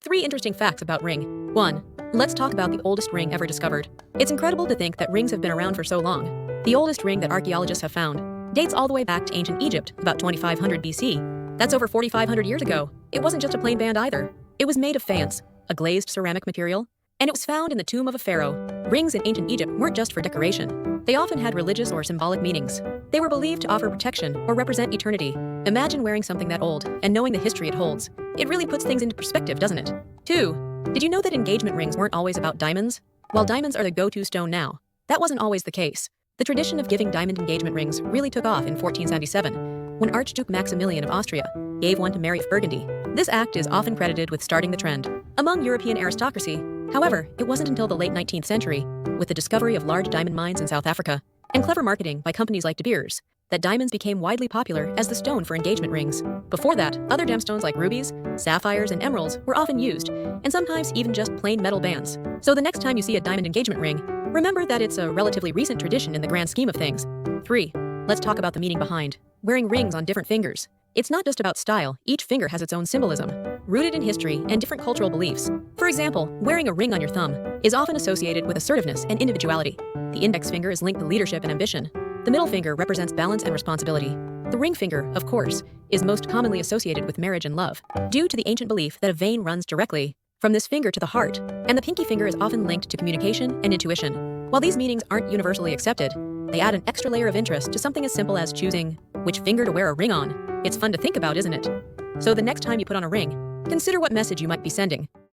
Three interesting facts about ring. 1. Let's talk about the oldest ring ever discovered. It's incredible to think that rings have been around for so long. The oldest ring that archaeologists have found dates all the way back to ancient Egypt, about 2500 BC. That's over 4,500 years ago. It wasn't just a plain band either. It was made of faience, a glazed ceramic material, and it was found in the tomb of a pharaoh. Rings in ancient Egypt weren't just for decoration. They often had religious or symbolic meanings. They were believed to offer protection or represent eternity. Imagine wearing something that old and knowing the history it holds. It really puts things into perspective, doesn't it? 2. Did you know that engagement rings weren't always about diamonds? While diamonds are the go-to stone now, that wasn't always the case. The tradition of giving diamond engagement rings really took off in 1477, when Archduke Maximilian of Austria gave one to Mary of Burgundy. This act is often credited with starting the trend among European aristocracy. However, it wasn't until the late 19th century, with the discovery of large diamond mines in South Africa and clever marketing by companies like De Beers, that diamonds became widely popular as the stone for engagement rings. Before that, other gemstones like rubies, sapphires, and emeralds were often used, and sometimes even just plain metal bands. So the next time you see a diamond engagement ring, remember that it's a relatively recent tradition in the grand scheme of things. 3. Let's talk about the meaning behind wearing rings on different fingers. It's not just about style, each finger has its own symbolism, rooted in history and different cultural beliefs. For example, wearing a ring on your thumb is often associated with assertiveness and individuality. The index finger is linked to leadership and ambition. The middle finger represents balance and responsibility. The ring finger, of course, is most commonly associated with marriage and love, due to the ancient belief that a vein runs directly from this finger to the heart, and the pinky finger is often linked to communication and intuition. While these meanings aren't universally accepted, they add an extra layer of interest to something as simple as choosing which finger to wear a ring on. It's fun to think about, isn't it? So the next time you put on a ring, consider what message you might be sending.